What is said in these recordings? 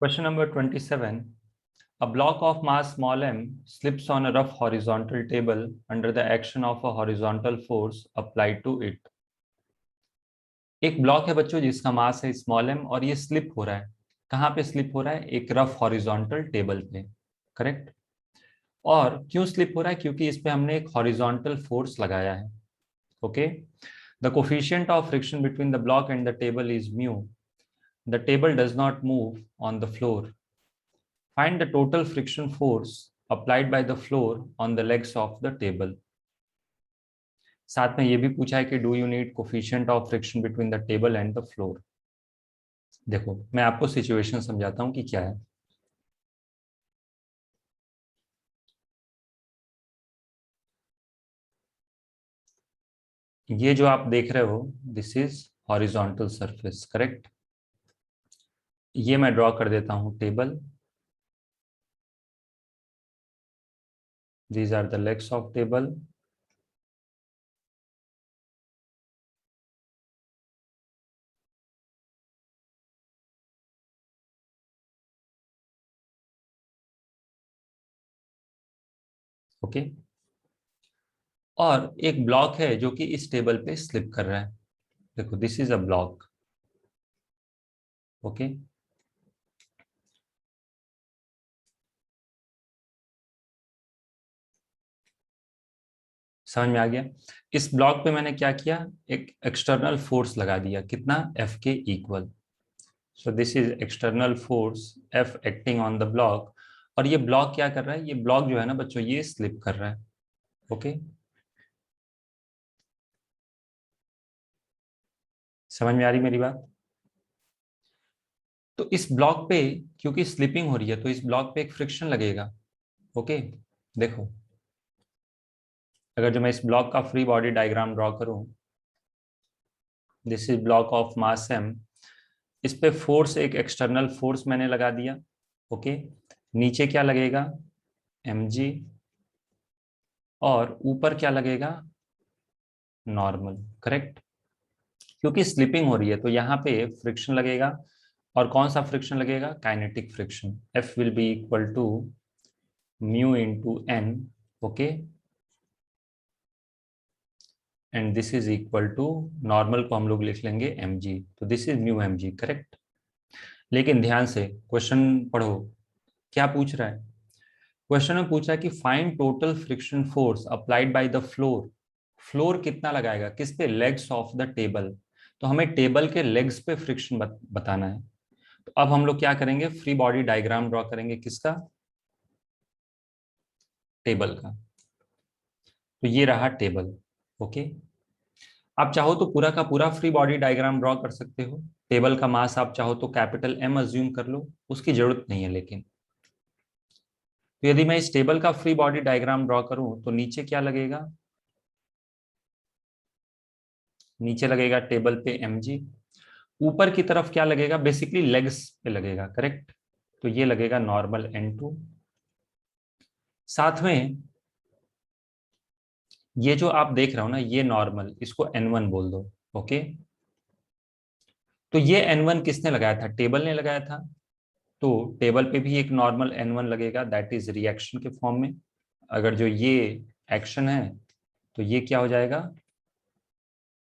Question number 27. A block of mass small m slips on a rough horizontal table under the action of a horizontal force applied to it. एक block है बच्चों जिसका मास है small m और ये slip हो रहा है। कहाँ पे स्लिप हो रहा है? एक रफ हॉरिजॉन्टल टेबल पे। करेक्ट। और क्यों स्लिप हो रहा है? क्योंकि इस पे हमने एक हॉरिजॉन्टल फोर्स लगाया है। Okay. The coefficient of friction between the block and the table is mu. The table does not move on the floor. Find the total friction force applied by the floor on the legs of the table. साथ में ये भी पूछा है कि do you need coefficient of friction between the table and the floor. देखो मैं आपको सिचुएशन समझाता हूं कि क्या है। ये जो आप देख रहे हो this is horizontal surface. Correct. ये मैं ड्रॉ कर देता हूं table. These are the legs of table. Okay. और एक ब्लॉक है जो कि इस टेबल पे स्लिप कर रहा है। देखो this is a block. Okay. समझ में आ गया? इस ब्लॉक पे मैंने क्या किया? एक एक्सटर्नल फोर्स लगा दिया। कितना? एफ के equal. So this is external force F acting on the block. और ये ब्लॉक क्या कर रहा है? ये ब्लॉक जो है ना बच्चों ये स्लिप कर रहा है. ओके। समझ में आ रही मेरी बात? तो इस ब्लॉक पे क्योंकि स्लिपिंग हो रही है तो इस ब्लॉक पे एक फ्रिक्शन लगेगा. ओके। देखो अगर जो मैं इस ब्लॉक का फ्री बॉडी डायग्राम ड्रॉ करूं, this is block of mass m. इस पे फोर्स एक एक्सटर्नल फोर्स मैंने लगा दिया. ओके। नीचे क्या लगेगा? mg. और ऊपर क्या लगेगा? नॉर्मल. करेक्ट। क्योंकि स्लिपिंग हो रही है तो यहाँ पे फ्रिक्शन लगेगा. और कौन सा फ्रिक्शन लगेगा? Kinetic friction. F will be equal to mu into N. Okay. And this is equal to normal को हम लोग लिख लेंगे mg. तो this is mu mg. Correct. लेकिन ध्यान से क्वेश्चन पढ़ो. क्या पूछ रहा है? क्वेश्चन में पूछा है कि find total friction force applied by the floor. Floor कितना लगाएगा? किस पे? Legs of the table. तो हमें टेबल के लेग्स पे फ्रिक्शन बताना है. तो अब हम लोग क्या करेंगे? फ्री बॉडी डायग्राम ड्रॉ करेंगे. किसका? टेबल का. तो ये रहा टेबल. ओके। आप चाहो तो पूरा का पूरा फ्री बॉडी डायग्राम ड्रॉ कर सकते हो. टेबल का मास आप चाहो तो कैपिटल M अज्यूम कर लो. उसकी जरूरत नहीं है लेकिन. तो यदि मैं इस टेबल का फ्री बॉडी डायग्राम ड्रॉ करूं तो नीचे क्या लगेगा? नीचे लगेगा टेबल पे mg. ऊपर की तरफ क्या लगेगा? बेसिकली लेग्स पे लगेगा. करेक्ट. तो ये लगेगा नॉर्मल n2. साथ में ये जो आप देख रहे हो ना ये नॉर्मल, इसको n1 बोल दो. ओके। तो ये n1 किसने लगाया था? टेबल ने लगाया था. तो टेबल पे भी एक नॉर्मल n1 लगेगा. दैट इज रिएक्शन के फॉर्म में. अगर जो ये एक्शन है तो ये क्या हो जाएगा?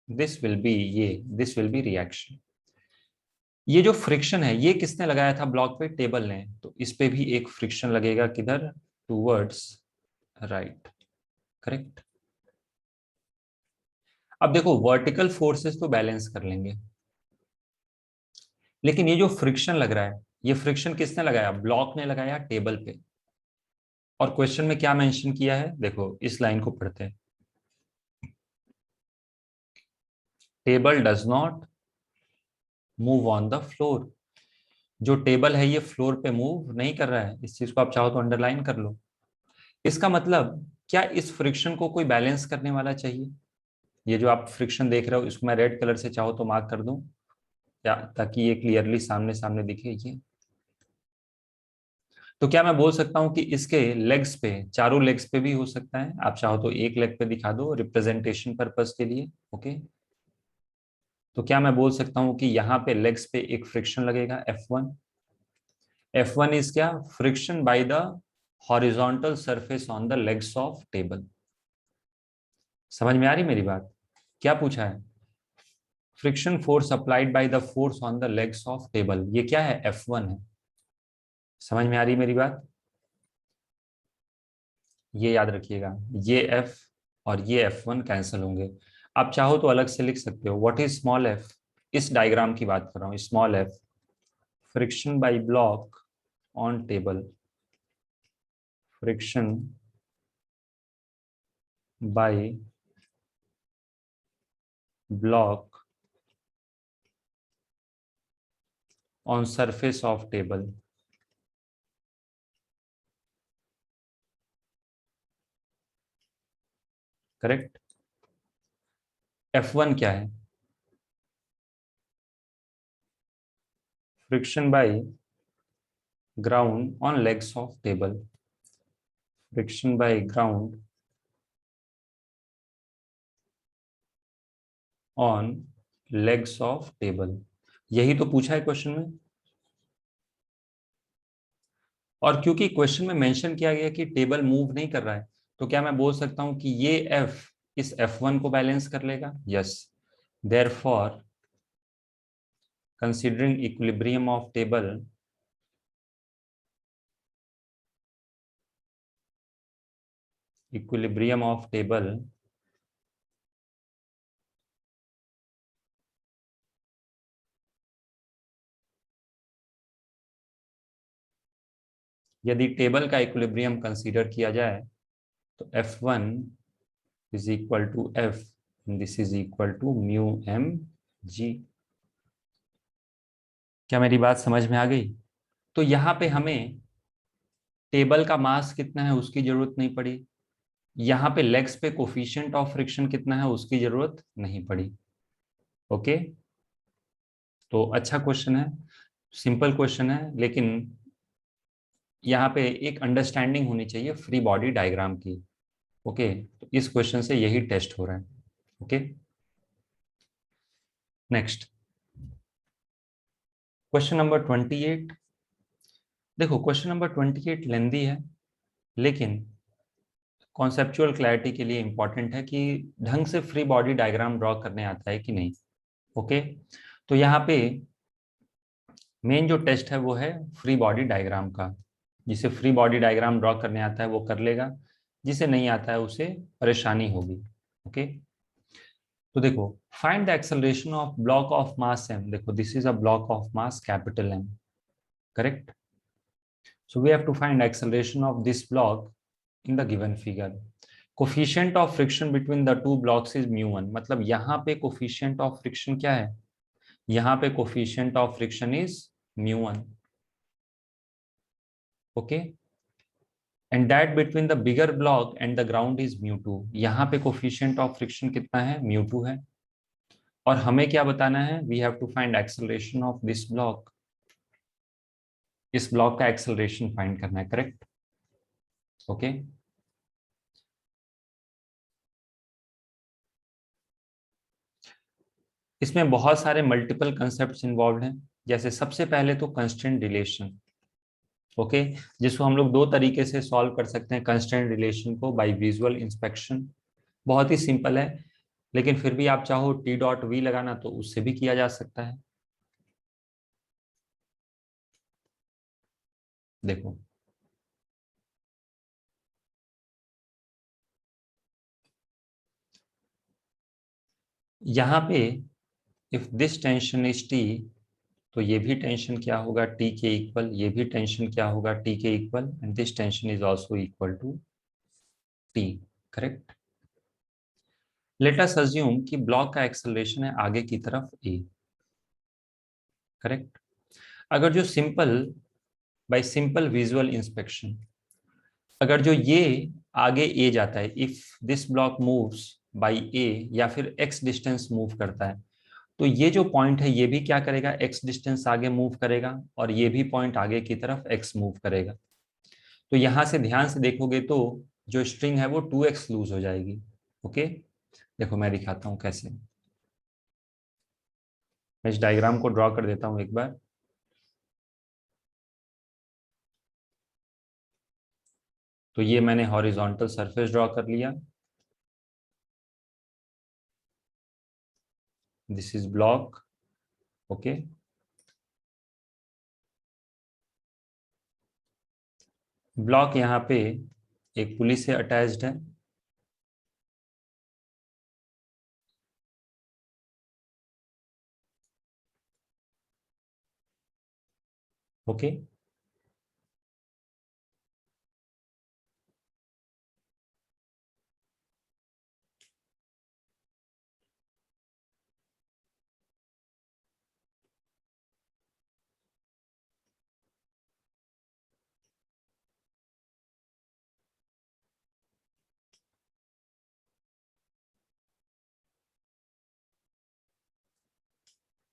This will B reaction. ये जो फ्रिक्शन है ये किसने लगाया था ब्लॉक पे? टेबल ने. तो इस पे भी एक फ्रिक्शन लगेगा. किधर? Towards right. करेक्ट. अब देखो वर्टिकल फोर्सेस तो बैलेंस कर लेंगे, लेकिन ये जो फ्रिक्शन लग रहा है ये फ्रिक्शन किसने लगाया? ब्लॉक ने लगाया टेबल पे. और क्वेश्चन में क्या मेंशन किया है? देखो इस लाइन को पढ़ते हैं. Table does not move on the floor. जो टेबल है ये फ्लोर पे मूव नहीं कर रहा है. इस चीज को आप चाहो तो अंडरलाइन कर लो. इसका मतलब क्या इस फ्रिक्शन को कोई बैलेंस करने वाला चाहिए? ये जो आप फ्रिक्शन देख रहे हो इसको मैं रेड कलर से चाहो तो मार्क कर दूं या ताकि ये क्लियरली सामने सामने दिखे. ये तो क्या मैं बोल सकता हूं कि इसके लेग्स पे, चारों लेग्स पे भी हो सकता है. आप चाहो तो एक लेग पे दिखा दो रिप्रेजेंटेशन पर्पस के लिए. ओके. तो क्या मैं बोल सकता हूं कि यहाँ पे लेग्स पे एक फ्रिक्शन लगेगा F1. F1 इज क्या? Friction by the horizontal surface on the legs of table. समझ में आ रही मेरी बात? क्या पूछा है? Friction force applied by the force on the legs of table, ये क्या है? F1 है। समझ में आ रही मेरी बात? ये याद रखिएगा, ये F और ये F1 कैंसिल होंगे। आप चाहो तो अलग से लिख सकते हो, व्हाट इज स्मॉल f? इस डायग्राम की बात कर रहा हूँ, small f friction by block on table, friction by block on surface of table. Correct. F1 क्या है? Friction by ground on legs of table, friction by ground on legs of table, यही तो पूछा है क्वेश्चन में। और क्योंकि question में मेंशन किया गया कि टेबल मूव नहीं कर रहा है, तो क्या मैं बोल सकता हूं कि ये F इस F1 को बैलेंस कर लेगा? Yes. Therefore considering equilibrium of table, equilibrium of table यदि टेबल का इक्विलिब्रियम कंसीडर किया जाए तो F1 is equal to F, this is equal to mu m g. क्या मेरी बात समझ में आ गई? तो यहां पे हमें टेबल का मास कितना है उसकी जरूरत नहीं पड़ी, यहाँ पे लेग्स पे कोफिशिएंट ऑफ फ्रिक्शन कितना है उसकी जरूरत नहीं पड़ी। ओके, तो अच्छा क्वेश्चन है, सिंपल क्वेश्चन है, लेकिन यहाँ पे एक अंडरस्टैंडिंग होनी चाहिए फ्री बॉडी डायग्राम की। ओके, तो इस क्वेश्चन से यही टेस्ट हो रहा है। Okay, next question number 28। देखो क्वेश्चन नंबर 28 लेंदी है, लेकिन कॉन्सेप्चुअल क्लैरिटी के लिए इंपॉर्टेंट है कि ढंग से फ्री बॉडी डायग्राम ड्रॉ करने आता है कि नहीं। ओके, तो यहाँ पे मेन जो टेस्ट है वो है फ्री बॉडी डायग्राम का। जिसे फ्री बॉडी डायग्राम ड्रॉ करने आता है वो कर लेगा, जिसे नहीं आता है उसे परेशानी होगी। ओके, तो देखो find the acceleration of block of mass m। देखो this is a block of mass capital M, correct. So we have to find acceleration of this block in the given figure. Coefficient of friction between the two blocks is μ1। मतलब यहाँ पे coefficient of friction क्या है? यहाँ पे coefficient of friction is μ1। Okay, and that between the bigger block and the ground is μ2। यहाँ पे coefficient of friction कितना है? μ2 है। और हमें क्या बताना है? We have to find acceleration of this block. इस ब्लॉक का एक्सेलरेशन फाइंड करना है, करेक्ट। ओके, इसमें बहुत सारे मल्टीपल कंसेप्ट्स इन्वॉल्व हैं। जैसे सबसे पहले तो कंस्ट्रेंट रिलेशन। ओके, जिसको हम लोग दो तरीके से सॉल्व कर सकते हैं कंस्ट्रेंट रिलेशन को, बाय विजुअल इंस्पेक्शन। बहुत ही सिंपल है, लेकिन फिर भी आप चाहो T.V लगाना तो उससे भी किया जा सकता है। देखो यहाँ पे if this tension is T, तो ये भी टेंशन क्या होगा? T के इक्वल। ये भी टेंशन क्या होगा? T के equal. And this tension is also equal to T, correct. Let us assume कि ब्लॉक का एक्सेलरेशन है आगे की तरफ A, करेक्ट। अगर जो simple by simple visual inspection, अगर जो ये आगे ए जाता है, if this block moves by a, या फिर x डिस्टेंस मूव करता है, तो ये जो पॉइंट है ये भी क्या करेगा? x डिस्टेंस आगे मूव करेगा, और ये भी पॉइंट आगे की तरफ x मूव करेगा। तो यहां से ध्यान से देखोगे तो जो स्ट्रिंग है वो 2x लूज हो जाएगी। ओके, देखो मैं दिखाता हूं कैसे। मैं इस डायग्राम को ड्रॉ कर देता हूं एक बार। तो ये मैंने हॉरिजॉन्टल सरफेस ड्रॉ कर लिया। This is block. Okay, block यहाँ पे एक पुली से अटैच्ड है। ओके,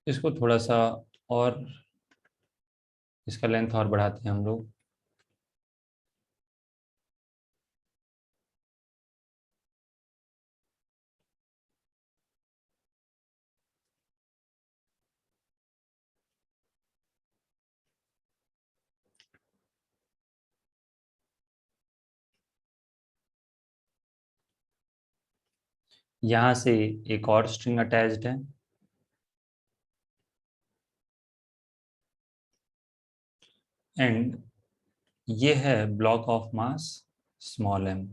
इसको थोड़ा सा और, इसका लेंथ और बढ़ाते हैं हम लोग। यहाँ से एक और स्ट्रिंग अटैच्ड है, एंड ये है block of mass small m।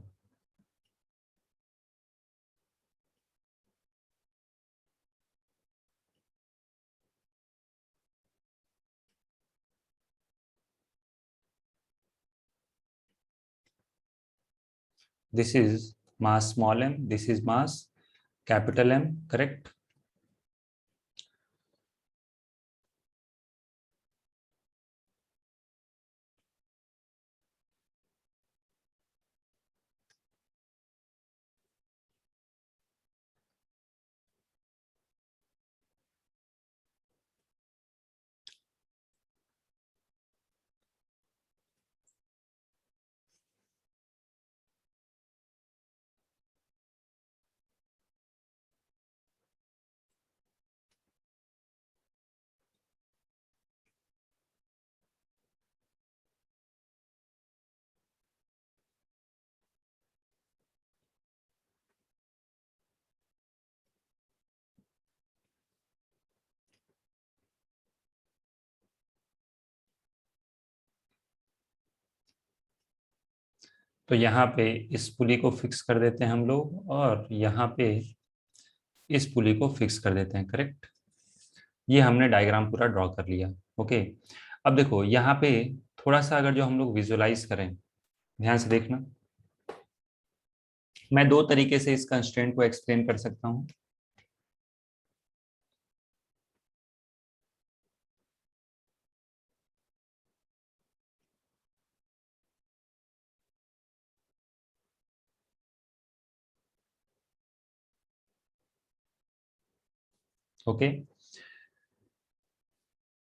This is mass small m, this is mass capital M, correct. तो यहाँ पे इस पुली को फिक्स कर देते हैं हम लोग, और यहाँ पे इस पुली को फिक्स कर देते हैं, करेक्ट। ये हमने डायग्राम पूरा ड्रॉ कर लिया। ओके, अब देखो यहाँ पे थोड़ा सा अगर जो हम लोग विजुअलाइज करें, ध्यान से देखना, मैं दो तरीके से इस कंस्ट्रेंट को एक्सप्लेन कर सकता हूँ। ओके,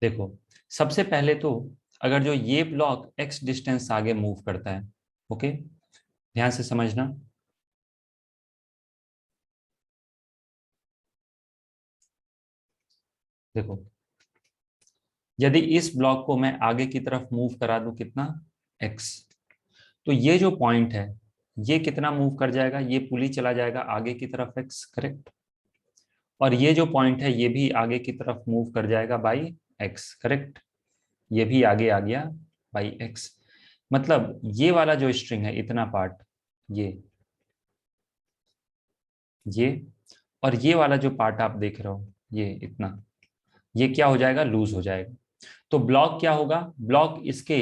देखो सबसे पहले तो अगर जो ये ब्लॉक x डिस्टेंस आगे मूव करता है, ओके, ध्यान से समझना, देखो यदि इस ब्लॉक को मैं आगे की तरफ मूव करा दूं कितना, x, तो ये जो पॉइंट है ये कितना मूव कर जाएगा, ये पुली चला जाएगा आगे की तरफ x, करेक्ट। और ये जो पॉइंट है ये भी आगे की तरफ मूव कर जाएगा बाई x, करेक्ट। ये भी आगे आ गया बाई x। मतलब ये वाला जो स्ट्रिंग है इतना पार्ट, ये और ये वाला जो पार्ट आप देख रहे हो ये इतना, ये क्या हो जाएगा, लूज हो जाएगा। तो ब्लॉक क्या होगा, ब्लॉक इसके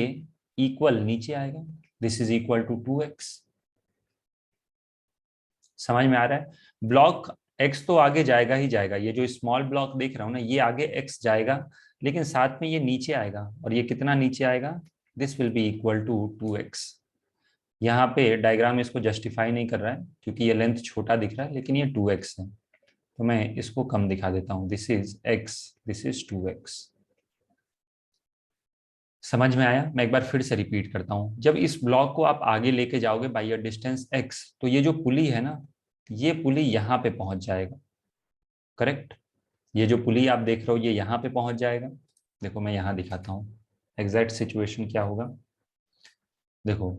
इक्वल नीचे आएगा, this is equal to 2x। समझ में आ रहा है, ब्लॉक x तो आगे जाएगा ही जाएगा, ये जो स्मॉल ब्लॉक देख रहा हूं ना ये आगे x जाएगा, लेकिन साथ में ये नीचे आएगा, और ये कितना नीचे आएगा, this will be equal to 2x। यहाँ पे डायग्राम इसको जस्टिफाई नहीं कर रहा है क्योंकि ये लेंथ छोटा दिख रहा है, लेकिन ये 2x है, तो मैं इसको कम दिखा देता हूँ, this is x, this is 2x। समझ में आया, मैं एक बार फिर से रिपीट करता हूँ, जब इस ब्लॉक को आप आगे लेके जाओगे बाई अ डिस्टेंस x, तो ये जो पुली है ना, ये पुली यहाँ पे पहुंच जाएगा, करेक्ट। ये जो पुली आप देख रहे हो ये यहाँ पे पहुंच जाएगा। देखो मैं यहाँ दिखाता हूँ एग्जैक्ट सिचुएशन क्या होगा। देखो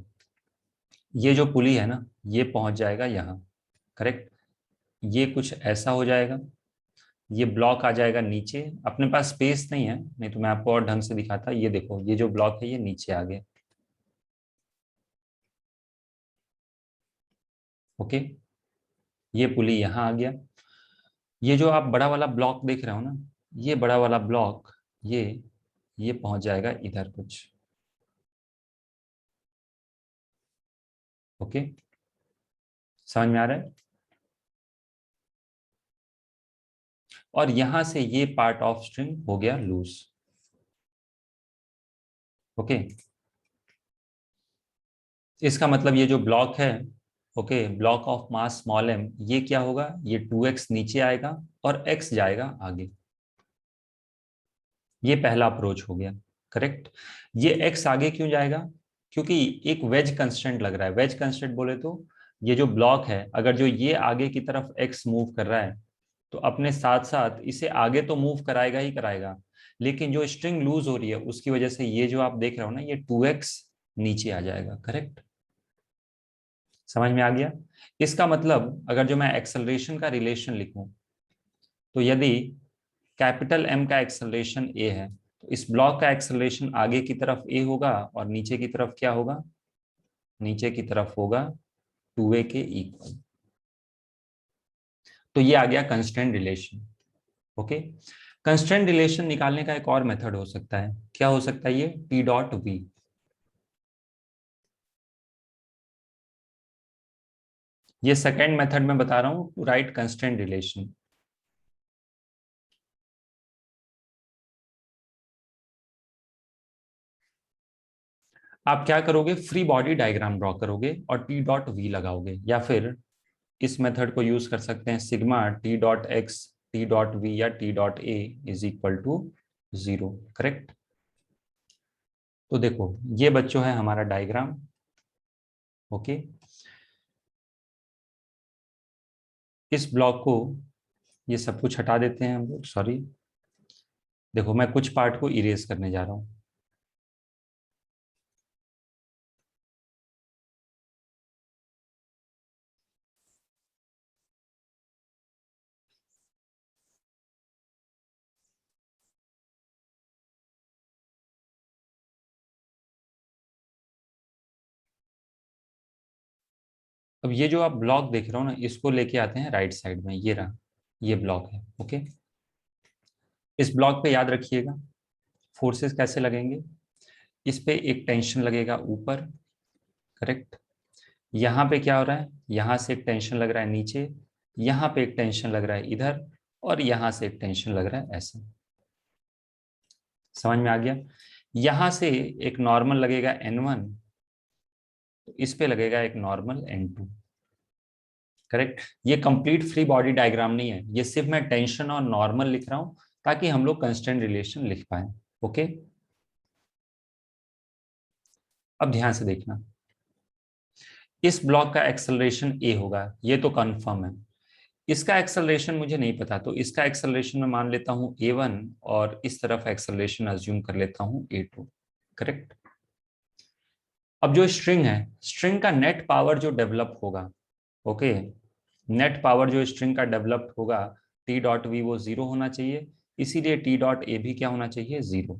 ये जो पुली है ना, ये पहुंच जाएगा यहाँ, करेक्ट। ये कुछ ऐसा हो जाएगा, ये ब्लॉक आ जाएगा नीचे, अपने पास स्पेस नहीं है, नहीं तो मैं आपको और ढंग से दिखाता। ये देखो, ये जो ब्लॉक है ये नीचे आ गया, ओके। ये पुली यहाँ आ गया। ये जो आप बड़ा वाला ब्लॉक देख रहे हो ना, ये बड़ा वाला ब्लॉक, ये पहुंच जाएगा इधर कुछ, ओके। समझ में आ रहा है? और यहां से ये पार्ट ऑफ स्ट्रिंग हो गया लूज, ओके। इसका मतलब ये जो ब्लॉक है, okay, block of mass small m, ये क्या होगा, ये 2x नीचे आएगा और x जाएगा आगे। ये पहला अप्रोच हो गया, करेक्ट। ये x आगे क्यों जाएगा? क्योंकि एक वेज कंस्ट्रेंट लग रहा है। वेज कंस्ट्रेंट बोले तो ये जो ब्लॉक है, अगर जो ये आगे की तरफ x मूव कर रहा है, तो अपने साथ साथ इसे आगे तो मूव कराएगा ही कराएगा, लेकिन जो स्ट्रिंग लूज हो रही है उसकी वजह से ये जो आप देख रहे हो ना, ये 2x नीचे आ जाएगा, करेक्ट। समझ में आ गया? इसका मतलब अगर जो मैं एक्सेलरेशन का रिलेशन लिखूं, तो यदि कैपिटल एम का एक्सेलरेशन ए है, तो इस ब्लॉक का एक्सेलरेशन आगे की तरफ ए होगा और नीचे की तरफ क्या होगा, नीचे की तरफ होगा 2a के इक्वल। तो ये आ गया constraint relation, okay. Constraint relation निकालने का एक और मेथड हो सकता है, क्या हो सकता है ये, टी डॉट वी। ये सेकेंड मेथड में बता रहा हूं, टू राइट कंस्ट्रेंट रिलेशन। आप क्या करोगे, फ्री बॉडी डायग्राम ड्रॉ करोगे और टी डॉट वी लगाओगे, या फिर इस मेथड को यूज कर सकते हैं, sigma T dot X T dot V या T dot A is equal to 0, correct. तो देखो, ये बच्चों है हमारा डायग्राम, ओके। इस ब्लॉक को, ये सब कुछ हटा देते हैं हम लोग, सॉरी। देखो, मैं कुछ पार्ट को इरेज करने जा रहा हूं। अब ये जो आप ब्लॉक देख रहे हो ना, इसको लेके आते हैं राइट साइड में, ये रहा, ये ब्लॉक है, ओके। इस ब्लॉक पे याद रखिएगा फोर्सेस कैसे लगेंगे। इस पे एक टेंशन लगेगा ऊपर, करेक्ट। यहाँ पे क्या हो रहा है, यहाँ से एक टेंशन लग रहा है नीचे, यहाँ पे एक टेंशन लग रहा है इधर, और यहाँ से एक टेंशन लग रहा है ऐसे। समझ में आ गया? यहाँ से एक नॉर्मल लगेगा N1, तो इस पे लगेगा एक नॉर्मल N2, करेक्ट। ये कंप्लीट फ्री बॉडी डायग्राम नहीं है, ये सिर्फ मैं टेंशन और नॉर्मल लिख रहा हूं ताकि हम लोग कंस्टेंट रिलेशन लिख पाए, ओके। अब ध्यान से देखना, इस ब्लॉक का एक्सेलरेशन ए होगा, ये तो कंफर्म है। इसका एक्सेलरेशन मुझे नहीं पता, तो इसका एक्सेलरेशन मैं मान लेता हूं a1, और इस तरफ एक्सेलरेशन अज्यूम कर लेता हूं a2, करेक्ट। अब जो स्ट्रिंग है, स्ट्रिंग का नेट पावर जो डेवलप होगा, ओके, नेट पावर जो स्ट्रिंग का डेवलप्ड होगा, टी डॉट वी वो 0 होना चाहिए, इसीलिए टी डॉट ए भी क्या होना चाहिए, 0।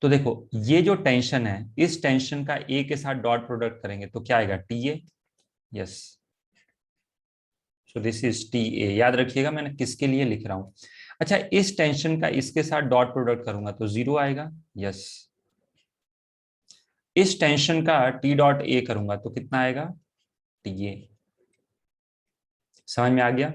तो देखो, ये जो टेंशन है, इस टेंशन का ए के साथ डॉट प्रोडक्ट करेंगे तो क्या आएगा, T A, yes. So this is T A, याद रखिएगा मैंने किसके लिए लिख रहा हूं। अच्छा, इस टेंशन का इसके साथ डॉट प्रोडक्ट करूंगा तो 0 आएगा, यस। इस टेंशन का टी डॉट ए करूंगा तो कितना आएगा, टी ए। समझ में आ गया?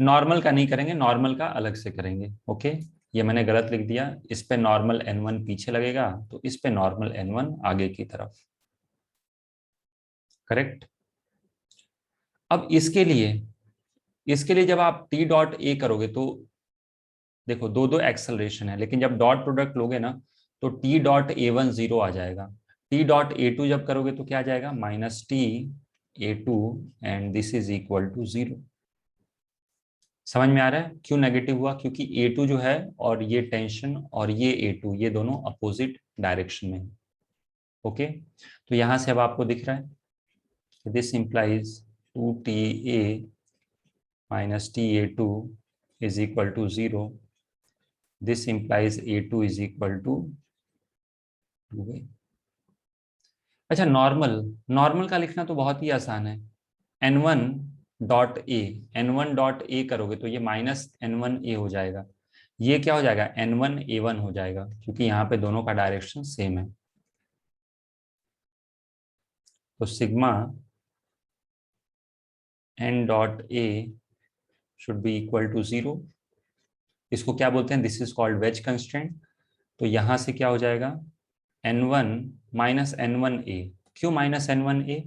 नॉर्मल का नहीं करेंगे, नॉर्मल का अलग से करेंगे, ओके। ये मैंने गलत लिख दिया, इस पे नॉर्मल N1 पीछे लगेगा, तो इस पे नॉर्मल N1 आगे की तरफ, करेक्ट। अब इसके लिए जब आप टी डॉट ए करोगे तो देखो, दो दो एक्सेलरेशन है, लेकिन जब डॉट प्रोडक्ट लोगे ना, तो टी डॉट A1 0 आ जाएगा। टी डॉट A2 जब करोगे तो क्या आ जाएगा, minus T A2, and this is equal to 0। समझ में आ रहा है क्यों नेगेटिव हुआ? क्योंकि A2 जो है और ये टेंशन और ये A2, ये दोनों अपोजिट डायरेक्शन में है, ओके, तो यहां से अब आपको दिख रहा है this implies 2TA minus TA2 is equal to 0. This implies A2 is equal to 2A. अच्छा, नॉर्मल नॉर्मल का लिखना तो बहुत ही आसान है। N1 dot A, N1 dot A करोगे तो ये माइनस N1A हो जाएगा। ये क्या हो जाएगा, N1A1 हो जाएगा, क्योंकि यहाँ पे दोनों का डायरेक्शन सेम है। तो sigma N dot a should be equal to 0। इसको क्या बोलते हैं, this is called wedge constraint. तो यहां से क्या हो जाएगा, N1 माइनस N1A। क्यों माइनस N1A,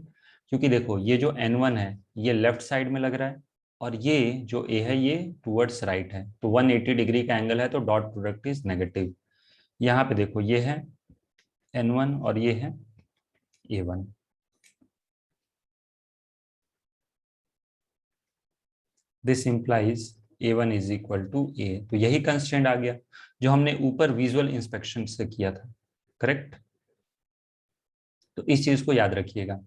क्योंकि देखो ये जो N1 है ये लेफ्ट साइड में लग रहा है, और ये जो A है ये टूवर्ड्स राइट है, तो 180 डिग्री का एंगल है, तो डॉट प्रोडक्ट इज नेगेटिव। यहाँ पे देखो ये है N1 और ये है A1। This implies A1 is equal to A। तो यही कंस्ट्रेंट आ गया जो हमने ऊपर विजुअल इंस्पेक्शन से किया था, करेक्ट। तो इस चीज को याद रखिएगा।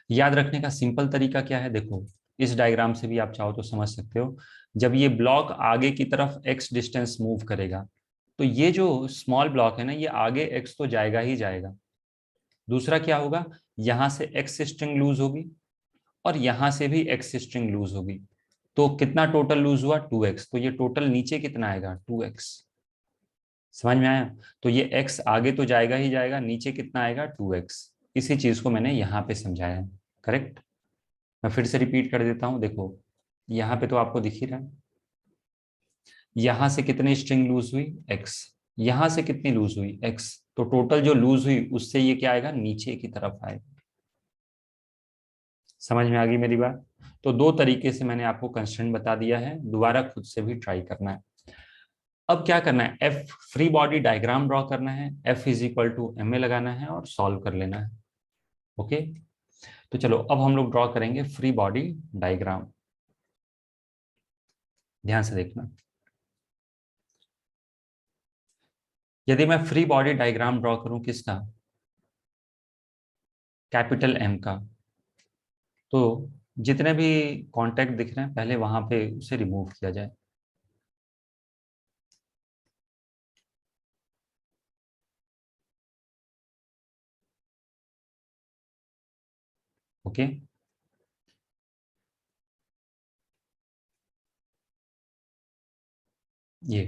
याद रखने का सिंपल तरीका क्या है, देखो इस डायग्राम से भी आप चाहो तो समझ सकते हो। जब ये ब्लॉक आगे की तरफ x डिस्टेंस मूव करेगा, तो ये जो स्मॉल ब्लॉक है ना, ये आगे x तो जाएगा ही जाएगा। दूसरा क्या होगा, यहां से x स्ट्रिंग लूज होगी और यहां से भी x स्ट्रिंग लूज होगी। तो कितना टोटल लूज हुआ, 2x। तो ये टोटल नीचे कितना आएगा, 2x। समझ में आया। तो ये x आगे तो जाएगा ही जाएगा, नीचे कितना आएगा, 2x। इसी चीज को मैंने यहाँ पे समझाया है, करेक्ट। मैं फिर से रिपीट कर देता हूं, देखो यहाँ पे तो आपको दिख ही रहा है, यहां से कितनी स्ट्रिंग लूज हुई, x। यहां से कितनी लूज हुई, x। तो टोटल जो लूज हुई उससे ये क्या आएगा, नीचे की तरफ आएगा। समझ में आ गई मेरी बात। तो दो तरीके से मैंने आपको कंस्ट्रेंट बता दिया है, दोबारा खुद से भी ट्राई करना है। अब क्या करना है, F free body diagram draw करना है, F is equal to M a लगाना है और सॉल्व कर लेना है। ओके, तो चलो अब हम लोग ड्रॉ करेंगे फ्री बॉडी डायग्राम। ध्यान से देखना, यदि मैं फ्री बॉडी डायग्राम ड्रॉ करूं किसका, कैपिटल एम का, तो जितने भी कांटेक्ट दिख रहे हैं पहले वहां पे उसे रिमूव किया जाए। ओके, ये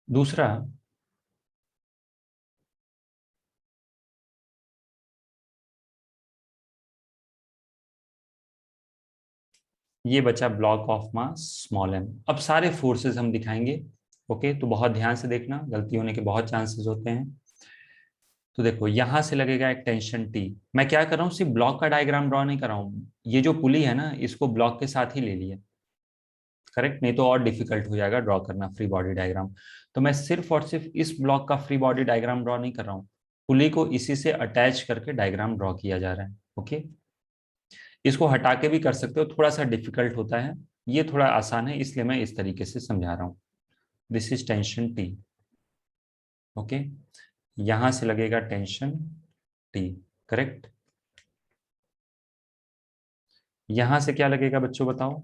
दूसरा, ये बचा block of mass small m. अब सारे फोर्सेस हम दिखाएंगे। ओके, तो बहुत ध्यान से देखना, गलती होने के बहुत चांसेस होते हैं। तो देखो यहां से लगेगा एक टेंशन टी। मैं क्या कर रहा हूँ, सिर्फ ब्लॉक का डायग्राम ड्रॉ नहीं कर रहा हूँ, ये जो पुली है ना इसको ब्लॉक के साथ ही ले लिया, करेक्ट, नहीं तो और डिफिकल्ट हो जाएगा ड्रॉ करना फ्री बॉडी डायग्राम। तो मैं सिर्फ और सिर्फ इस ब्लॉक का फ्री बॉडी डायग्राम ड्रॉ नहीं कर रहा हूँ, पुली को इसी से अटैच करके डायग्राम ड्रॉ किया जा रहा है। ओके, इसको हटा के भी कर सकते हो, थोड़ा सा डिफिकल्ट होता है, ये थोड़ा आसान है इसलिए मैं इस तरीके से समझा रहा हूँ। This is tension T. Okay, यहां से लगेगा टेंशन टी, करेक्ट। यहां से क्या लगेगा बच्चों बताओ,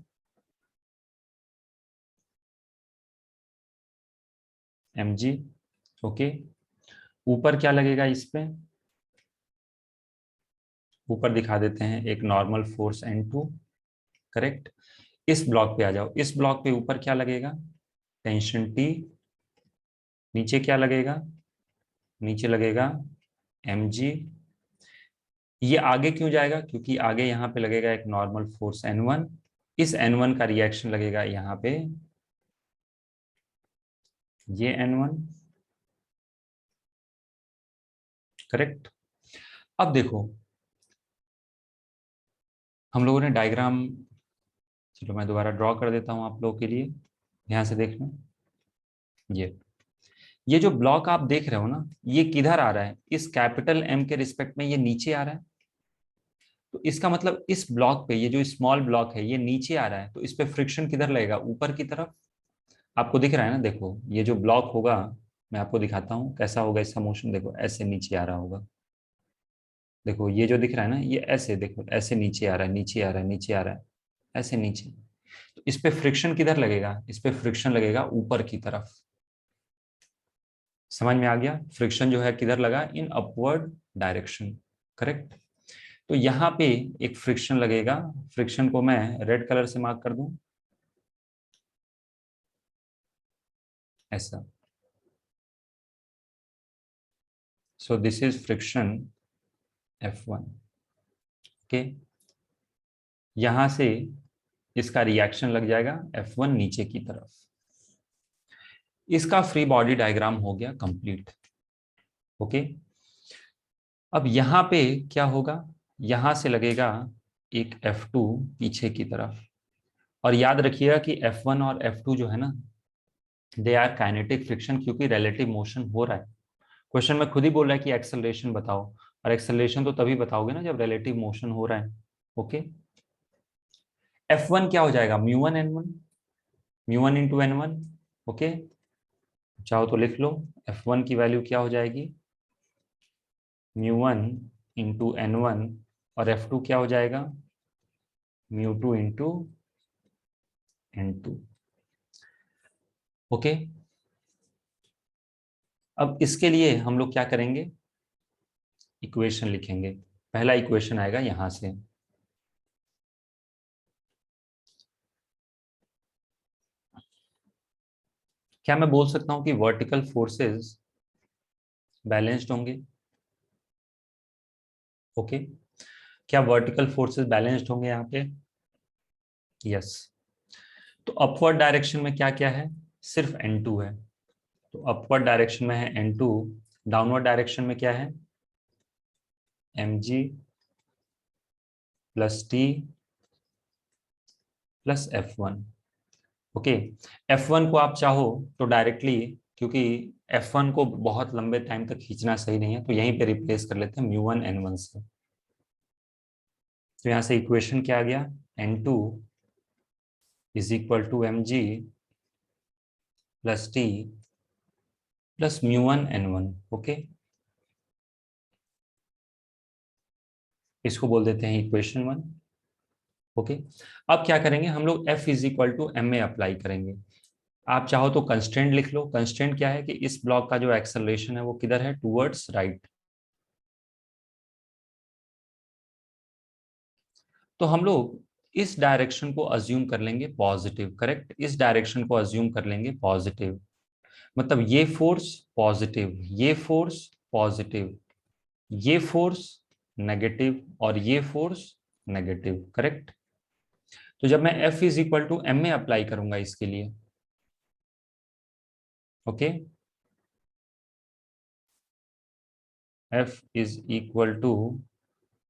mg। ओके, ऊपर क्या लगेगा इस पे, ऊपर दिखा देते हैं एक नॉर्मल फोर्स N2, करेक्ट। इस ब्लॉक पे आ जाओ, इस ब्लॉक पे ऊपर क्या लगेगा, टेंशन टी। नीचे क्या लगेगा, नीचे लगेगा mg। ये आगे क्यों जाएगा, क्योंकि आगे यहाँ पे लगेगा एक नॉर्मल फोर्स N1। इस N1 का रिएक्शन लगेगा यहाँ पे, ये N1, करेक्ट। अब देखो हम लोगों ने डायग्राम, चलो मैं दोबारा ड्रॉ कर देता हूं आप लोगों के लिए, ध्यान से देखना। ये जो ब्लॉक आप देख रहे हो ना, ये किधर आ रहा है, इस कैपिटल एम के रिस्पेक्ट में ये नीचे आ रहा है। तो इसका मतलब इस ब्लॉक पे, ये जो स्मॉल ब्लॉक है ये नीचे आ रहा है, तो इस पे फ्रिक्शन किधर लगेगा, ऊपर की तरफ। आपको दिख रहा है ना, देखो ये जो ब्लॉक होगा, मैं आपको दिखाता हूँ कैसा होगा इसका मोशन। देखो ऐसे नीचे आ रहा होगा, देखो ये जो दिख रहा है ना, ये ऐसे देखो ऐसे नीचे आ रहा है, नीचे आ रहा है, नीचे आ रहा है, ऐसे नीचे। तो इस पे फ्रिक्शन किधर लगेगा? इस पे फ्रिक्शन लगेगा ऊपर की तरफ। समझ में आ गया? फ्रिक्शन जो है किधर लगा? In upward direction, correct. तो यहाँ पे एक फ्रिक्शन लगेगा, फ्रिक्शन को मैं रेड कलर से मार्क कर दूं, ऐसा। सो this is friction F1, okay. यहां से इसका रिएक्शन लग जाएगा F1 नीचे की तरफ। इसका फ्री बॉडी डायग्राम हो गया कंप्लीट, ओके। अब यहाँ पे क्या होगा? यहां से लगेगा एक F2 पीछे की तरफ। और याद रखिएगा कि F1 और F2 जो है ना, दे आर काइनेटिक फ्रिक्शन, क्योंकि रिलेटिव मोशन हो रहा है। क्वेश्चन में खुद ही बोल रहा है कि एक्सेलरेशन बताओ, और एक्सेलरेशन तो तभी बताओगे ना जब रिलेटिव मोशन हो रहा है, ओके। F1 क्या हो जाएगा? μ1 n1, μ1 इंटू n1, ओके। चाहो तो लिख लो, F1 की वैल्यू क्या हो जाएगी? μ1 इंटू n1, और F2 क्या हो जाएगा? μ2 इंटू n2, ओके। अब इसके लिए हम लोग क्या करेंगे? इक्वेशन लिखेंगे। पहला इक्वेशन आएगा यहां से, क्या मैं बोल सकता हूं कि वर्टिकल फोर्सेस बैलेंस्ड होंगे? ओके, क्या वर्टिकल फोर्सेस बैलेंस्ड होंगे यहाँ पे? यस। तो अपवर्ड डायरेक्शन में क्या क्या है? सिर्फ n2 है, तो अपवर्ड डायरेक्शन में है n2। डाउनवर्ड डायरेक्शन में क्या है? mg plus T plus F1, okay. F1 को आप चाहो तो डायरेक्टली, क्योंकि F1 को बहुत लंबे टाइम तक खींचना सही नहीं है, तो यहीं पे रिप्लेस कर लेते हैं μ1 n1 से। तो यहां से इक्वेशन क्या आ गया? n2 is equal to mg plus T plus μ1 n1, okay. इसको बोल देते हैं इक्वेशन 1, ओके। अब क्या करेंगे हम लोग? F is equal to M a apply करेंगे। आप चाहो तो कंस्ट्रेंट लिख लो। कंस्ट्रेंट क्या है कि इस ब्लॉक का जो एक्सेलरेशन है वो किधर है? Towards right. तो हम लोग इस डायरेक्शन को अज्यूम कर लेंगे पॉजिटिव, करेक्ट। इस डायरेक्शन को अज्यूम कर लेंगे पॉजिटिव, मतलब ये फोर्स पॉजिटिव, ये फोर्स पॉजिटिव, ये फोर्स नेगेटिव, और ये फोर्स नेगेटिव, करेक्ट। तो जब मैं F is equal to M a apply करूंगा इसके लिए, okay, F is equal to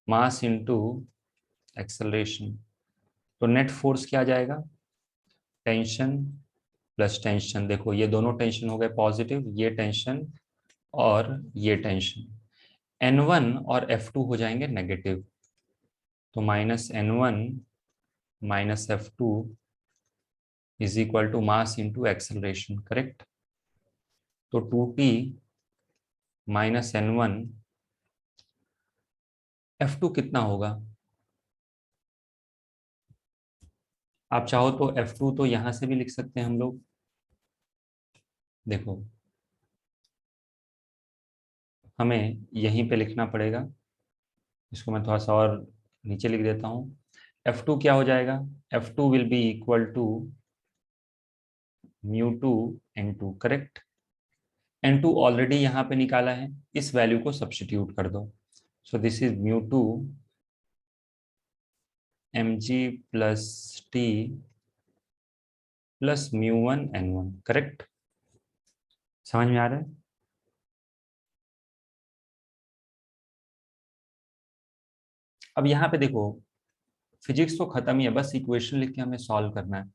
mass into acceleration, तो नेट फोर्स क्या आ जाएगा? Tension plus tension. देखो ये दोनों टेंशन हो गए पॉजिटिव, ये टेंशन और ये टेंशन। N1 और F2 हो जाएंगे नेगेटिव, तो -n1 minus F2 is equal to mass into acceleration, correct. तो 2t माइनस n1, F2 कितना होगा? आप चाहो तो F2 तो यहां से भी लिख सकते हैं हम लोग। देखो हमें यहीं पे लिखना पड़ेगा, इसको मैं थोड़ा सा और नीचे लिख देता हूँ। F2 क्या हो जाएगा? F2 will be equal to μ2 n2, correct. n2 already यहाँ पे निकाला है, इस वैल्यू को सब्स्टिट्यूट कर दो। So this is μ2 mg plus T plus μ1 n1, correct. समझ में आ रहा है? अब यहाँ पे देखो, फिजिक्स तो खत्म ही है, बस इक्वेशन लिख के हमें सॉल्व करना है।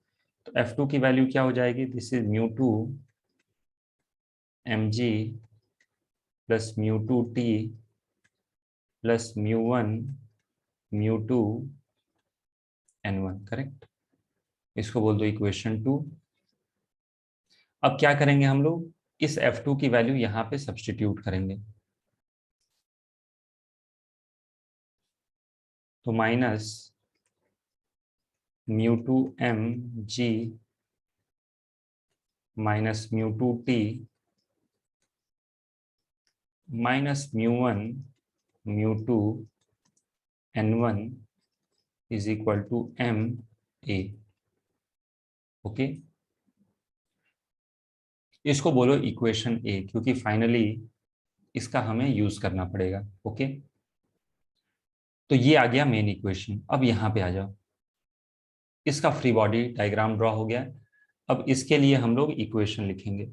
तो F2 की वैल्यू क्या हो जाएगी? This is μ2 mg plus μ2 T plus μ2 n1, correct. इसको बोल दो इक्वेशन 2। अब क्या करेंगे हम लोग? इस F2 की वैल्यू यहां पे सब्स्टिट्यूट करेंगे, तो minus μ2mg minus μ2t minus μ1 μ2 n1 is equal to ma। Okay, इसको बोलो इक्वेशन ए, क्योंकि फाइनली इसका हमें यूज करना पड़ेगा। ओके, तो ये आ गया मेन इक्वेशन। अब यहां पे आ जाओ, इसका फ्री बॉडी डायग्राम ड्रॉ हो गया। अब इसके लिए हम लोग इक्वेशन लिखेंगे।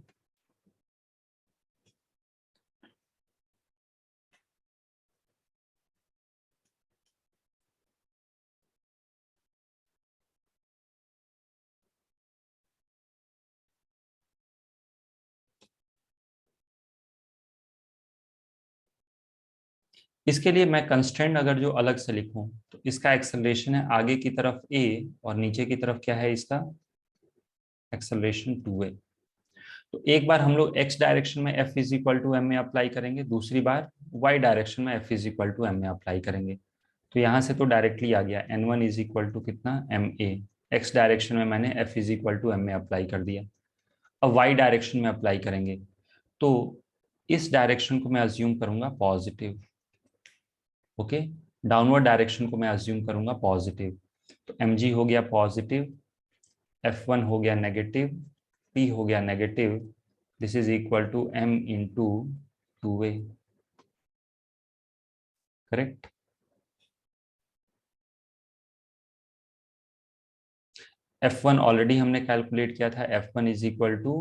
इसके लिए मैं कंस्ट्रेंट अगर जो अलग से लिखूं, तो इसका एक्सेलरेशन है आगे की तरफ a, और नीचे की तरफ क्या है इसका एक्सेलरेशन 2a। तो एक बार हम लोग x डायरेक्शन में f is equal to m में अप्लाई करेंगे, दूसरी बार y डायरेक्शन में f is equal to m में अप्लाई करेंगे। तो यहाँ से तो डायरेक्टली आ गया n1 इज इक्वल टू कितना ma। x डायरेक्शन में मैंने f is equal to m में अप्लाई कर दिया। अब y डायरेक्शन में अप्लाई करेंगे, तो इस डायरेक्शन को मैं अज्यूम करूंगा पॉजिटिव। ओके, डाउनवर्ड डायरेक्शन को मैं अज्यूम करूंगा पॉजिटिव। तो mg हो गया पॉजिटिव, f1 हो गया नेगेटिव, p हो गया negative, this is equal to m into 2a। Correct. f1 already हमने कैलकुलेट किया था, f1 is equal to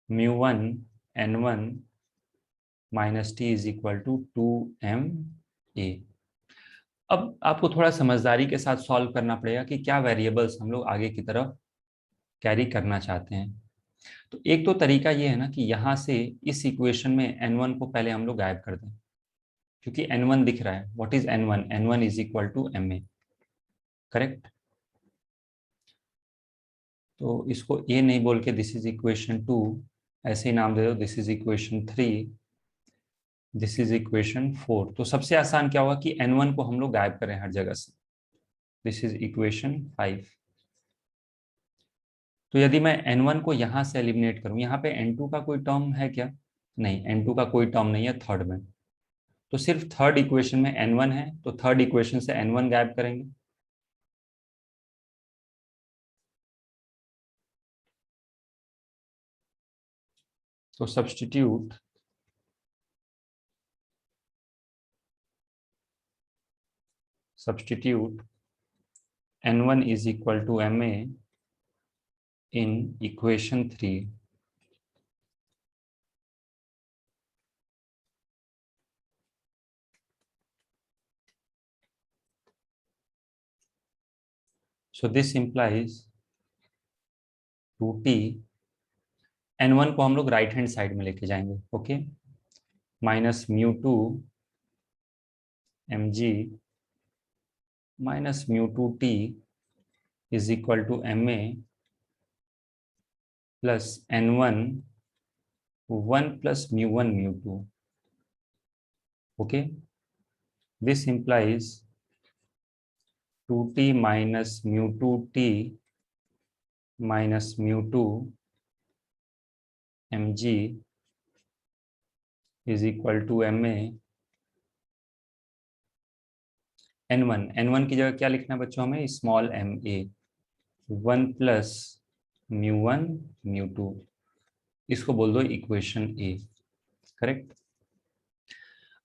μ1 n1 minus T is equal to 2ma। अब आपको थोड़ा समझदारी के साथ सॉल्व करना पड़ेगा कि क्या वेरिएबल्स हम लोग आगे की तरफ कैरी करना चाहते हैं। तो एक तो तरीका ये है ना कि यहाँ से इस इक्वेशन में n1 को पहले हम लोग गायब कर दें, क्योंकि n1 दिख रहा है। What is n1? n1 is equal to ma। Correct. तो इसको a नहीं बोल के दिस इज इक्वेशन 2 ऐसे ही नाम दे दो, this is equation 3, this is equation 4। तो सबसे आसान क्या होगा कि n1 को हम लोग गायब करें हर जगह से। This is equation 5। तो यदि मैं n1 को यहां से एलिमिनेट करूं, यहाँ पे n2 का कोई टर्म है क्या? नहीं, n2 का कोई टर्म नहीं है थर्ड में। तो सिर्फ थर्ड इक्वेशन में n1 है, तो थर्ड इक्वेशन से n1 गायब करेंगे। तो substitute n1 is equal to ma in equation 3। So this implies 2t, n1 को हम लोग राइट हैंड साइड में लेके जाएंगे। Okay, minus μ2 mg minus μ2t is equal to ma plus n1 1 plus μ1 μ2। Okay, this implies 2t minus μ2t minus μ2 mg is equal to ma n1 की जगह क्या लिखना है बच्चों हमें? Small ma। 1 प्लस μ1 μ2, इसको बोल दो इक्वेशन ए। करेक्ट।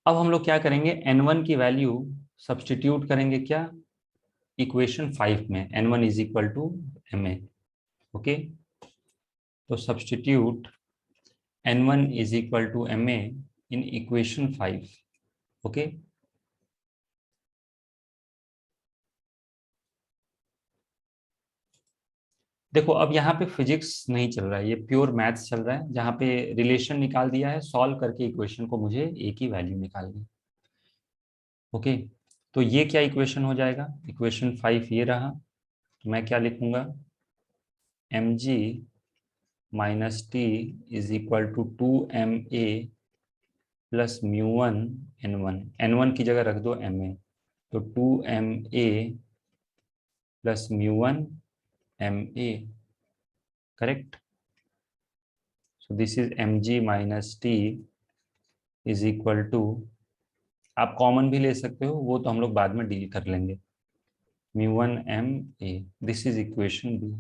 अब हम लोग क्या करेंगे, n1 की वैल्यू सब्स्टिट्यूट करेंगे क्या इक्वेशन 5 में, n1 is equal to ma। Okay, तो substitute n1 is equal to ma in equation 5। Okay, देखो अब यहाँ पे फिजिक्स नहीं चल रहा है, ये प्योर मैथ्स चल रहा है, जहाँ पे रिलेशन निकाल दिया है, सॉल्व करके इक्वेशन को मुझे ए की वैल्यू निकालनी। ओके, तो ये क्या इक्वेशन हो जाएगा? इक्वेशन 5 ये रहा। तो मैं क्या लिखूंगा? mg minus T is equal to 2ma plus μ1 n1, n1 की जगह रख दो ma, तो 2ma plus μ1 ma, correct. So this is mg minus T is equal to, आप कॉमन भी ले सकते हो, वो तो हम लोग बाद में डील कर लेंगे, μ1 ma। This is equation B.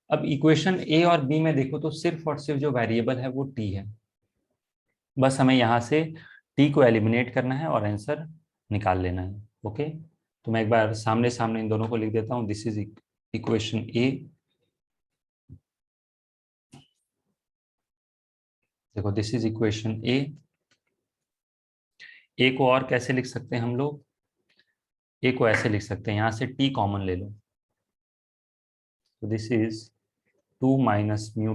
अब इक्वेशन ए और बी में देखो तो सिर्फ और सिर्फ जो वेरिएबल है वो टी है, बस हमें यहाँ से टी को एलिमिनेट करना है और आंसर निकाल लेना है। ओके, तो मैं एक बार सामने सामने इन दोनों को लिख देता हूँ। दिस इज इक्वेशन ए, देखो दिस इज इक्वेशन ए को और कैसे लिख सकते हैं हम लोग, ए को ऐसे लिख सकते हैं, यहाँ से टी कॉमन ले लो, तो this is 2 minus mu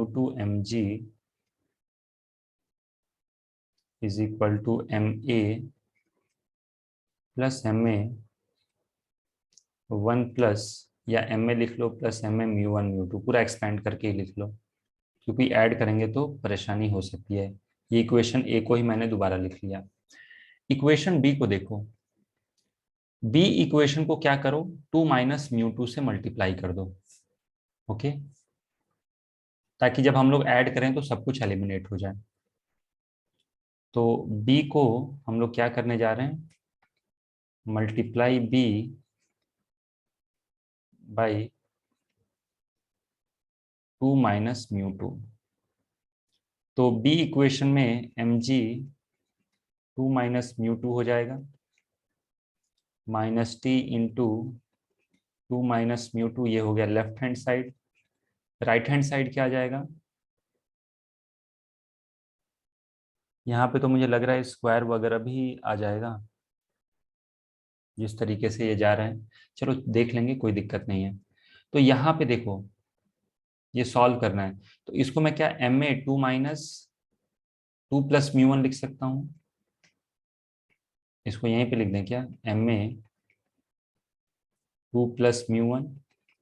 two m g is equal to M a plus m a 1 plus, या एम ए लिख लो प्लस एम ए μ1 μ2, पूरा एक्सपेंड करके ही लिख लो, क्योंकि ऐड करेंगे तो परेशानी हो सकती है। ये इक्वेशन ए को ही मैंने दोबारा लिख लिया। इक्वेशन बी को देखो, बी इक्वेशन को क्या करो, 2 माइनस μ2 से मल्टीप्लाई कर दो। ओके, ताकि जब हम लोग ऐड करें तो सब कुछ एलिमिनेट हो जाए। तो बी को हम लोग क्या करने जा रहे हैं, multiply B by 2 minus mu two. तो बी इक्वेशन में m g 2 minus mu two हो जाएगा, minus T into 2 minus mu two, ये हो गया left hand side. Right hand side क्या आ जाएगा, यहाँ पे तो मुझे लग रहा है स्क्वायर वगैरह भी आ जाएगा, जिस तरीके से ये जा रहे हैं। चलो देख लेंगे, कोई दिक्कत नहीं है। तो यहाँ पे देखो, ये सॉल्व करना है, तो इसको मैं क्या एम ए 2 प्लस μ1 लिख सकता हूँ, इसको यहीं पे लिख दें क्या, एम ए 2 प्लस μ1,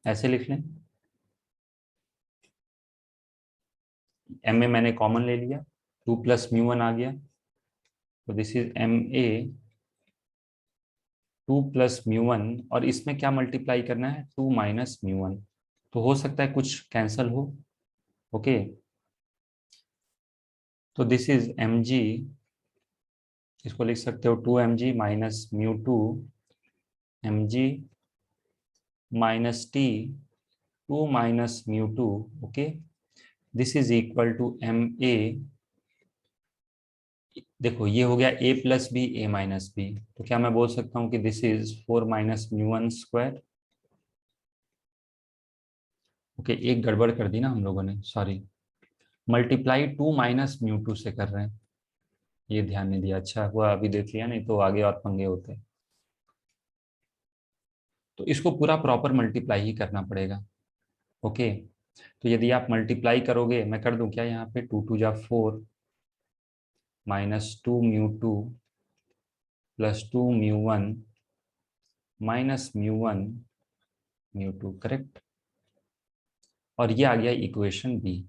ऐसे लिख लें। एम ए मैंने कॉमन ले लिया, 2 प्लस μ1 आ गया, तो this is M A 2 plus μ1, और इसमें क्या मल्टीप्लाई करना है, 2 माइनस μ1, तो हो सकता है कुछ कैंसल हो। ओके, तो दिस इज एम जी, इसको लिख सकते हो 2mg minus μ2 mg minus T 2 minus μ2। Okay, this is equal to M A, देखो ये हो गया a plus B A minus B, तो क्या मैं बोल सकता हूँ कि this is 4 minus μ1 square. Okay, एक गड़बड़ कर दी ना हम लोगों ने, सॉरी, मल्टीप्लाई 2 माइनस μ2 से कर रहे हैं, ये ध्यान नहीं दिया। अच्छा हुआ अभी देख लिया, नहीं तो आगे और पंगे होते। तो इसको पूरा प्रॉपर मल्टीप्लाई ही करना पड़ेगा। ओके, तो यदि आप मल्टीप्लाई करोगे, मैं कर दूं क्या यहाँ पे, 2 2 जा 4 माइनस 2 μ2 प्लस 2 μ1 माइनस μ1 μ2, करेक्ट। और ये आ गया इक्वेशन बी।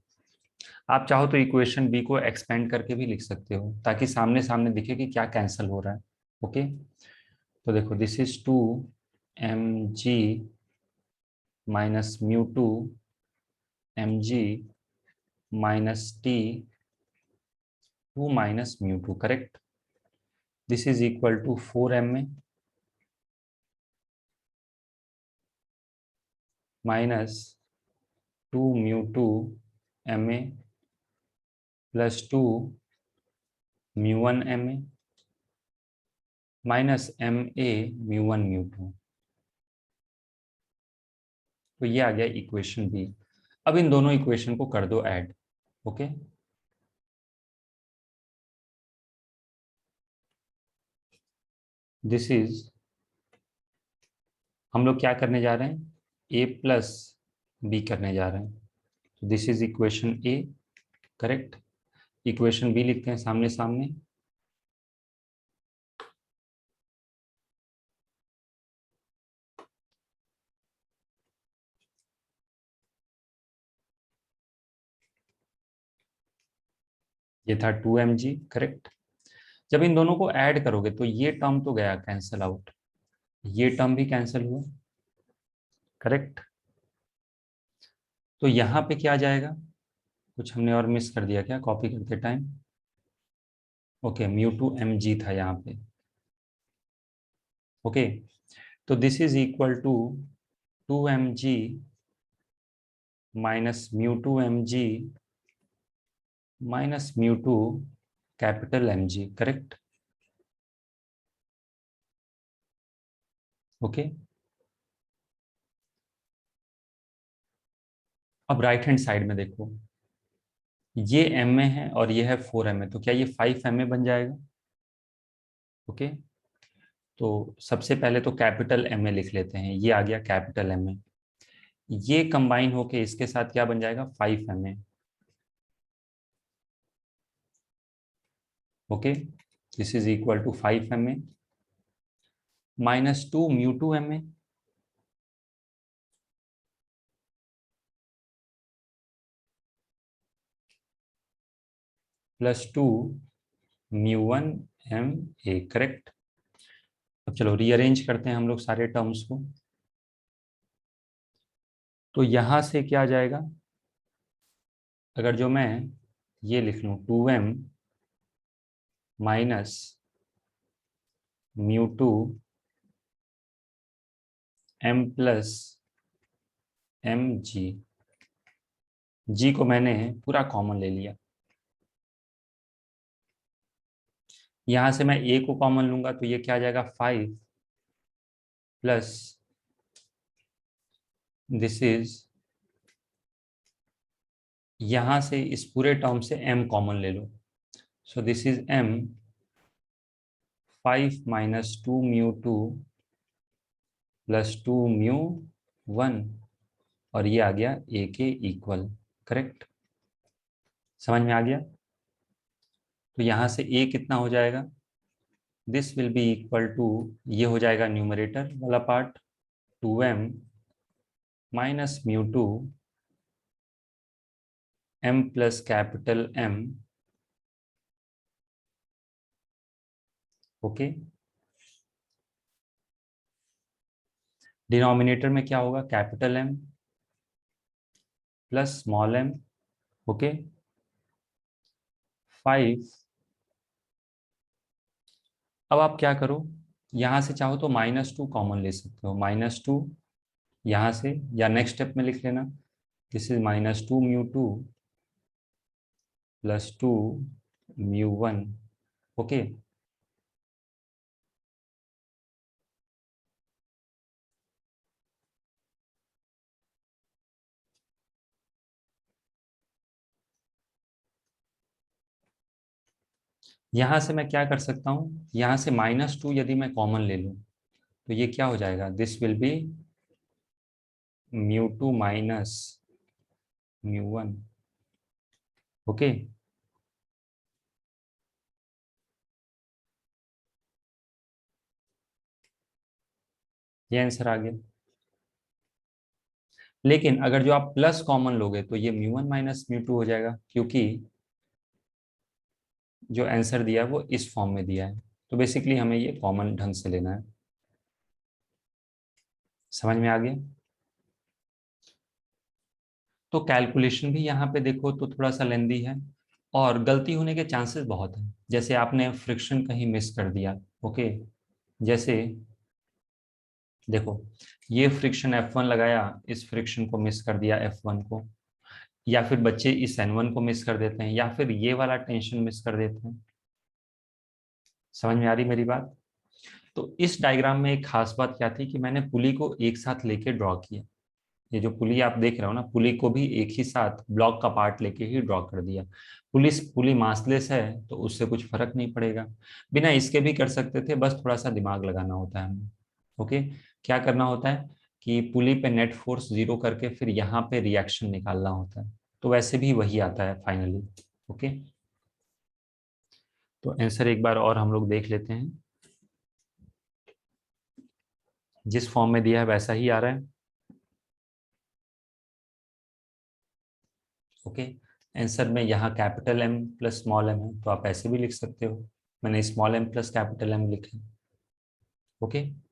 आप चाहो तो इक्वेशन बी को एक्सपेंड करके भी लिख सकते हो, ताकि सामने सामने दिखे कि क्या कैंसिल हो रहा है। ओके, तो देखो this is 2mg minus μ2 mg minus T 2 minus μ2, correct. This is equal to 4ma minus 2 μ2 ma plus 2 μ1 ma minus ma μ1 μ2। तो ये आ गया इक्वेशन बी। अब इन दोनों इक्वेशन को कर दो ऐड। ओके, दिस इज, हम लोग क्या करने जा रहे हैं, ए प्लस बी करने जा रहे हैं, तो this is equation A, correct. Equation B लिखते हैं सामने सामने, ये था 2 mg, करेक्ट। जब इन दोनों को ऐड करोगे तो ये टर्म तो गया कैंसल आउट, ये टर्म भी कैंसिल हुआ, करेक्ट। तो यहाँ पे क्या जाएगा, कुछ हमने और मिस कर दिया क्या कॉपी करते टाइम? ओके, μ2mg था यहाँ पे। ओके, तो this is equal to 2mg minus μ2mg minus μ2 capital mg, correct. Okay, अब राइट हैंड साइड में देखो, ये एम ए है और ये है 4 mA, तो क्या ये 5 mA बन जाएगा? ओके, तो सबसे पहले तो कैपिटल एम ए लिख लेते हैं, ये आ गया कैपिटल एम ए। ये कंबाइन होके इसके साथ क्या बन जाएगा, 5 mA। Okay, this is equal to 5 mA minus 2 μ2mA plus 2 μ1mA, correct. अब चलो रीअरेंज करते हैं हम लोग सारे टर्म्स को। तो यहां से क्या जाएगा, अगर जो मैं ये लिख लूं 2m minus μ2m plus mg, जी को मैंने पूरा कॉमन ले लिया, यहां से मैं ए को कॉमन लूंगा तो ये क्या आ जाएगा 5 प्लस दिस इज, यहां से इस पूरे टर्म से m कॉमन ले लो, so this is m 5 minus 2 μ2 plus 2 μ1, और ये आ गया a के इक्वल, करेक्ट। समझ में आ गया? तो यहां से a कितना हो जाएगा, this will be equal to, ये हो जाएगा न्यूमरेटर वाला part 2m minus μ2 m plus capital M। Okay, denominator में क्या होगा, capital M plus small m। Okay, 5। अब आप क्या करो, यहां से चाहो तो -2 कॉमन ले सकते हो, -2 यहां से, या नेक्स्ट स्टेप में लिख लेना, दिस इज -2 μ2 प्लस 2 μ1। ओके, यहां से मैं क्या कर सकता हूं, यहां से -2 यदि मैं कॉमन ले लूं तो ये क्या हो जाएगा, this will be μ2 minus μ1। Okay, ये आंसर आ गया। लेकिन अगर जो आप प्लस कॉमन लोगे तो ये μ1 माइनस μ2 हो जाएगा, क्योंकि जो आंसर दिया है वो इस फॉर्म में दिया है, तो बेसिकली हमें ये कॉमन ढंग से लेना है। समझ में आ गया? तो कैलकुलेशन भी यहाँ पे देखो तो थोड़ा सा लेंदी है और गलती होने के चांसेस बहुत है, जैसे आपने फ्रिक्शन कहीं मिस कर दिया। ओके, जैसे देखो, ये फ्रिक्शन F1 लगाया, इस फ्रिक्शन को मिस कर दिया F1 को, या फिर बच्चे इस N1 को मिस कर देते हैं, या फिर ये वाला टेंशन मिस कर देते हैं। समझ में आ रही मेरी बात? तो इस डायग्राम में एक खास बात क्या थी कि मैंने पुली को एक साथ लेके ड्रॉ किया, ये जो पुली आप देख रहे हो ना, पुली को भी एक ही साथ ब्लॉक का पार्ट लेके ही ड्रॉ कर दिया। पुली मासलेस है तो उससे कुछ फर्क नहीं पड़ेगा, बिना इसके भी कर सकते थे, बस थोड़ा सा दिमाग लगाना होता है हमें। ओके, क्या करना होता है कि पुली पे नेट फोर्स 0 करके फिर यहाँ पे रिएक्शन निकालना होता है, तो वैसे भी वही आता है फाइनली। ओके, तो आंसर एक बार और हम लोग देख लेते हैं, जिस फॉर्म में दिया है वैसा ही आ रहा है। ओके, आंसर में यहाँ capital M plus small m है, तो आप ऐसे भी लिख सकते हो। मैंने small m plus capital M लिखे। ओके।